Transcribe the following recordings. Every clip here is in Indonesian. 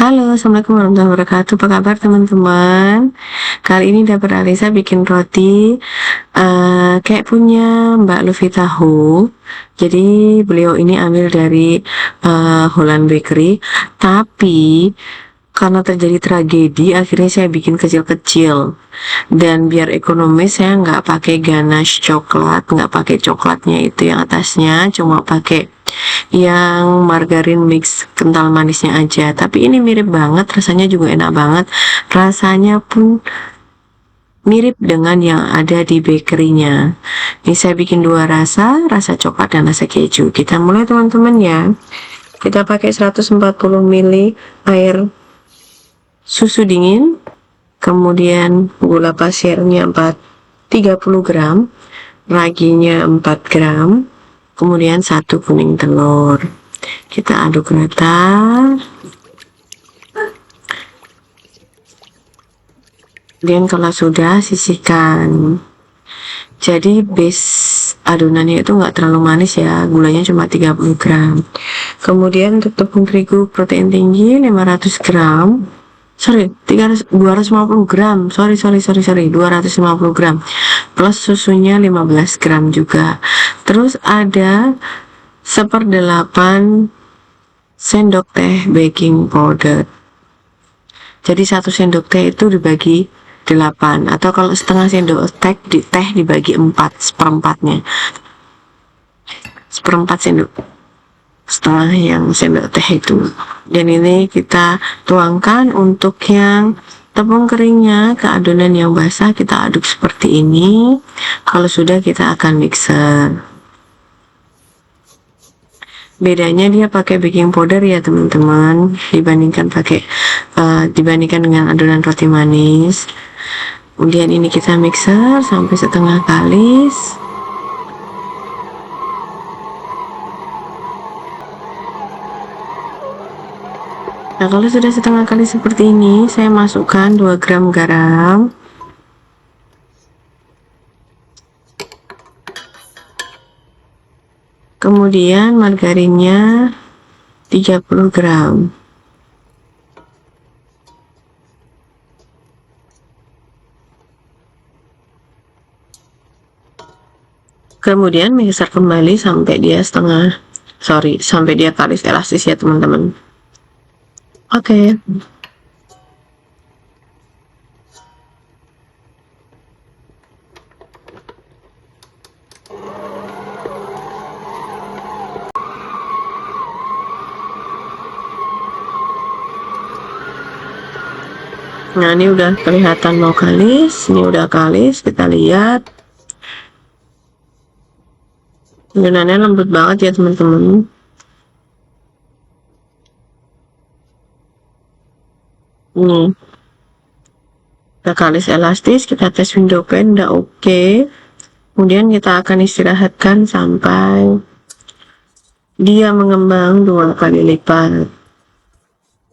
Halo, Assalamualaikum warahmatullahi wabarakatuh. Apa kabar teman-teman? Kali ini dapur Alisa bikin roti kayak punya Mbak Luffy tahu. Jadi beliau ini ambil dari Holland Bakery, tapi karena terjadi tragedi akhirnya saya bikin kecil-kecil, dan biar ekonomis saya nggak pakai ganache coklat, nggak pakai coklatnya itu yang atasnya, cuma pakai yang margarin mix kental manisnya aja. Tapi ini mirip banget, rasanya juga enak banget, rasanya pun mirip dengan yang ada di bakerynya. Ini saya bikin dua rasa coklat dan rasa keju. Kita mulai teman-teman ya. Kita pakai 140 ml air susu dingin, kemudian gula pasirnya 30 gram, raginya 4 gram, kemudian 1 kuning telur. Kita aduk rata. Kemudian kalau sudah, sisihkan. Jadi base adonannya itu nggak terlalu manis ya, gulanya cuma 30 gram. Kemudian untuk tepung terigu protein tinggi 500 gram, 250 gram, 250 gram, plus susunya 15 gram juga. Terus ada 1/8 sendok teh baking powder. Jadi 1 sendok teh itu dibagi 8, atau kalau setengah sendok teh dibagi 4, seperempatnya, seperempat sendok setengah yang sendok teh itu. Dan ini kita tuangkan untuk yang tepung keringnya ke adonan yang basah. Kita aduk seperti ini. Kalau sudah, kita akan mixer. Bedanya dia pakai baking powder ya teman-teman, dibandingkan dengan adonan roti manis. Kemudian ini kita mixer sampai setengah kalis. Nah, kalau sudah setengah kali seperti ini, saya masukkan 2 gram garam, kemudian margarinnya 30 gram, kemudian mixer kembali sampai dia sampai dia kalis elastis ya teman-teman. Oke. Nah, ini udah kelihatan mau kalis. Ini udah kalis, kita lihat. Adonannya lembut banget ya teman-teman. Ini kita kalis elastis, kita tes window pane, udah oke. Kemudian kita akan istirahatkan sampai dia mengembang 2 kali lipat.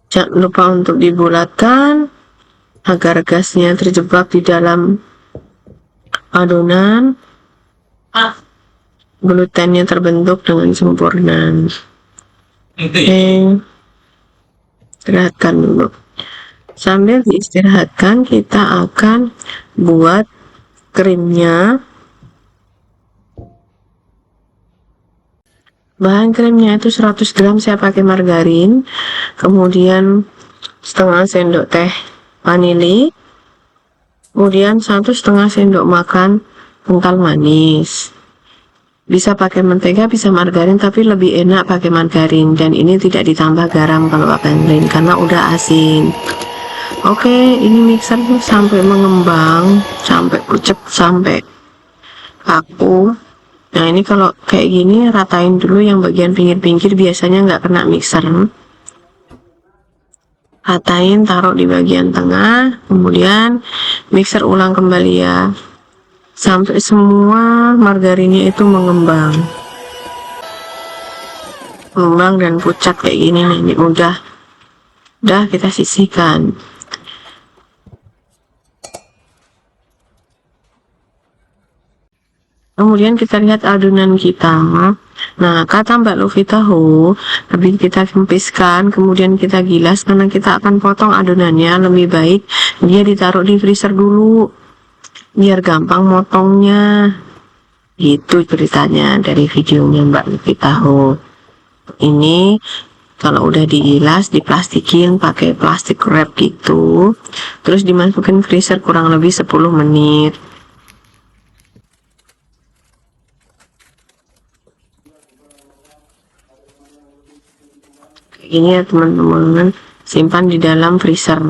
Jangan lupa untuk dibulatkan agar gasnya terjebak di dalam adonan. Glutennya terbentuk dengan sempurna. Oke, istirahatkan dulu. Sambil diistirahatkan, kita akan buat krimnya. Bahan krimnya itu 100 gram, saya pakai margarin, kemudian setengah sendok teh vanili, kemudian 1,5 sendok makan kental manis. Bisa pakai mentega, bisa margarin, tapi lebih enak pakai margarin. Dan ini tidak ditambah garam kalau pakai margarin karena udah asin. Oke, ini mixer sampai mengembang, sampai pucet, sampai kaku. Nah, ini kalau kayak gini ratain dulu yang bagian pinggir-pinggir, biasanya nggak kena mixer. Ratain, taruh di bagian tengah, kemudian mixer ulang kembali ya, sampai semua margarinnya itu mengembang dan pucat kayak gini. Nih, ini udah kita sisihkan. Kemudian kita lihat adonan kita Nah, kata Mbak Lufi tahu, lebih kita kempiskan, kemudian kita gilas, karena kita akan potong adonannya, lebih baik dia ditaruh di freezer dulu, biar gampang motongnya. Gitu ceritanya dari videonya Mbak Lufi tahu. Ini kalau udah digilas, diplastikin pakai plastik wrap gitu, terus dimasukin freezer kurang lebih 10 menit. Ini ya teman-teman, simpan di dalam freezer.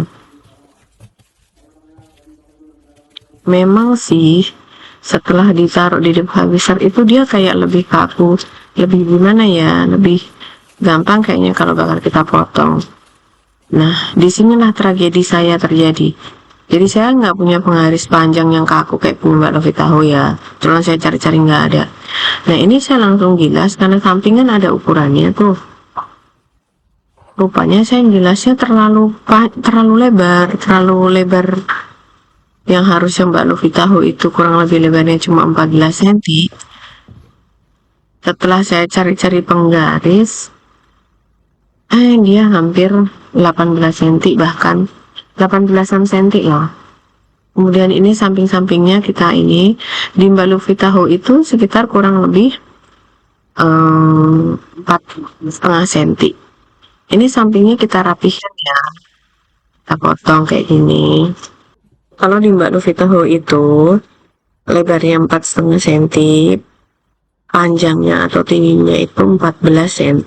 Memang sih setelah ditaruh di depan freezer itu dia kayak lebih kaku, lebih gimana ya, lebih gampang kayaknya kalau bakal kita potong. Nah, disinilah tragedi saya terjadi. Jadi saya nggak punya penggaris panjang yang kaku kayak punya Mbak Lofi tahu ya. Terus saya cari-cari nggak ada. Nah, ini saya langsung gilas karena sampingan ada ukurannya tuh. Rupanya saya gilasnya terlalu lebar, yang harusnya Mbak Lufi tahu itu kurang lebih lebarnya cuma 14 cm. Setelah saya cari-cari penggaris, dia hampir 18 cm, bahkan 18 cm lah. Kemudian ini samping-sampingnya kita ini di Mbak Lufi tahu itu sekitar kurang lebih 4,5 cm. Ini sampingnya kita rapihkan ya, kita potong kayak gini. Kalau di Mbak Lufi tahu itu lebarnya 4,5 cm, panjangnya atau tingginya itu 14 cm.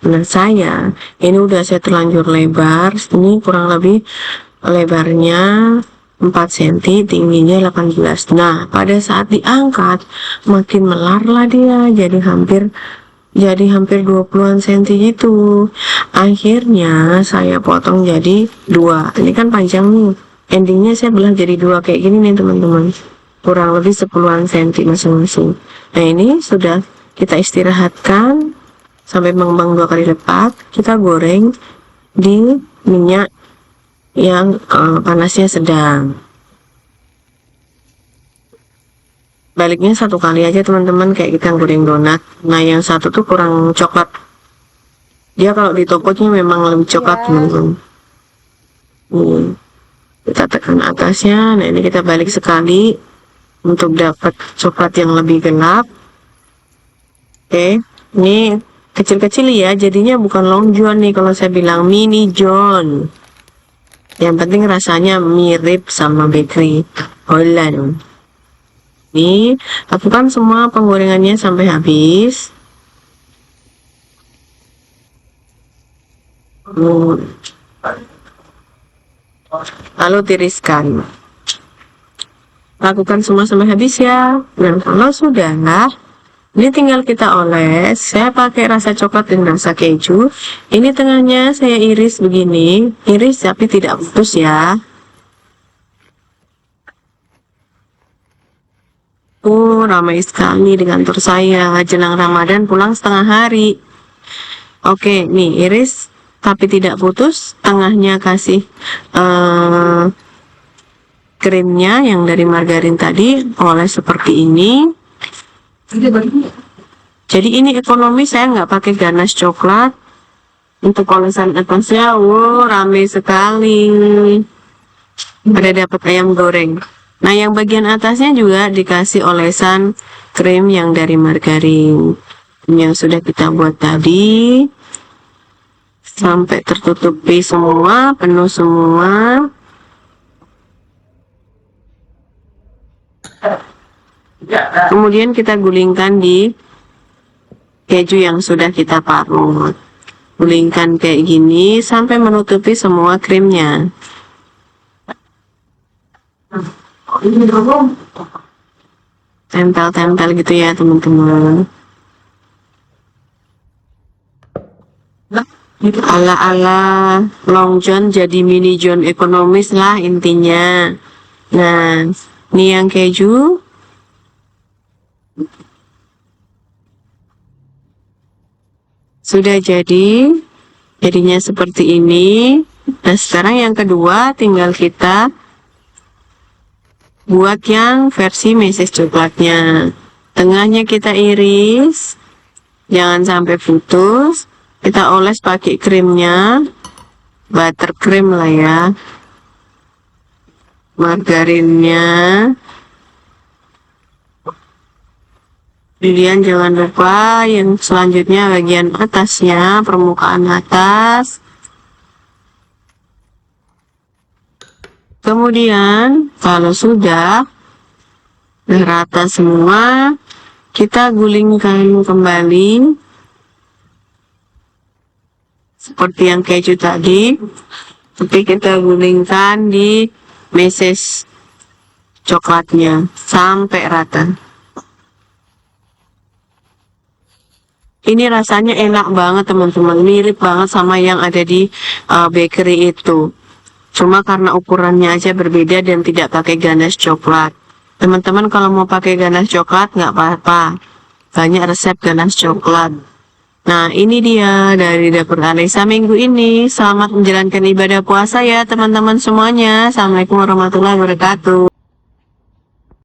Menurut saya ini udah saya terlanjur lebar. Ini kurang lebih lebarnya 4 cm, tingginya 18. Nah, pada saat diangkat makin melar lah dia, jadi hampir 20-an cm gitu. Akhirnya saya potong jadi 2. Ini kan panjang nih, endingnya saya belah jadi 2 kayak gini nih teman-teman, kurang lebih 10-an cm masing-masing. Nah, ini sudah kita istirahatkan sampai mengembang 2 kali lipat. Kita goreng di minyak yang panasnya sedang. Baliknya 1 kali aja teman-teman, kayak kita goreng donat. Nah, yang satu tuh kurang coklat, dia kalau di tokonya memang lebih coklat teman-teman. Kita tekan atasnya. Nah, ini kita balik sekali untuk dapat coklat yang lebih gelap. Oke, ini kecil-kecil ya, jadinya bukan long john nih, kalau saya bilang mini john. Yang penting rasanya mirip sama bakery Holland. Ini lakukan semua penggorengannya sampai habis. Lalu tiriskan. Lakukan semua sampai habis ya. Dan kalau sudah, ini tinggal kita oles. Saya pakai rasa coklat dan rasa keju. Ini tengahnya saya iris begini, iris tapi tidak putus ya. Ramai sekali di kantor saya jelang Ramadan, pulang setengah hari. Oke, nih iris tapi tidak putus. Tengahnya kasih krimnya yang dari margarin tadi, oles seperti ini. Jadi ini ekonomi, saya nggak pakai ganas coklat untuk olesan atasnya. Wow, ramai sekali. Ada dapat ayam goreng. Nah, yang bagian atasnya juga dikasih olesan krim yang dari margarin yang sudah kita buat tadi, sampai tertutupi semua, penuh semua. Kemudian kita gulingkan di keju yang sudah kita parut. Gulingkan kayak gini sampai menutupi semua krimnya. Tempel-tempel gitu ya teman-teman. Ala-ala long john jadi mini john ekonomis lah intinya. Nah, ini yang keju. Sudah jadinya seperti ini. Nah, sekarang yang kedua tinggal kita buat yang versi meses coklatnya. Tengahnya kita iris, jangan sampai putus. Kita oles pakai krimnya, buttercream lah ya, margarinnya. Kemudian jangan lupa yang selanjutnya bagian atasnya, permukaan atas. Kemudian kalau sudah rata semua, kita gulingkan kembali seperti yang keju tadi, tapi kita gulingkan di meses coklatnya sampai rata. Ini rasanya enak banget teman-teman, mirip banget sama yang ada di bakery itu. Cuma karena ukurannya aja berbeda dan tidak pakai ganache coklat. Teman-teman kalau mau pakai ganache coklat nggak apa-apa, banyak resep ganache coklat. Nah ini dia dari dapur Alisa minggu ini. Selamat menjalankan ibadah puasa ya teman-teman semuanya. Assalamualaikum warahmatullahi wabarakatuh.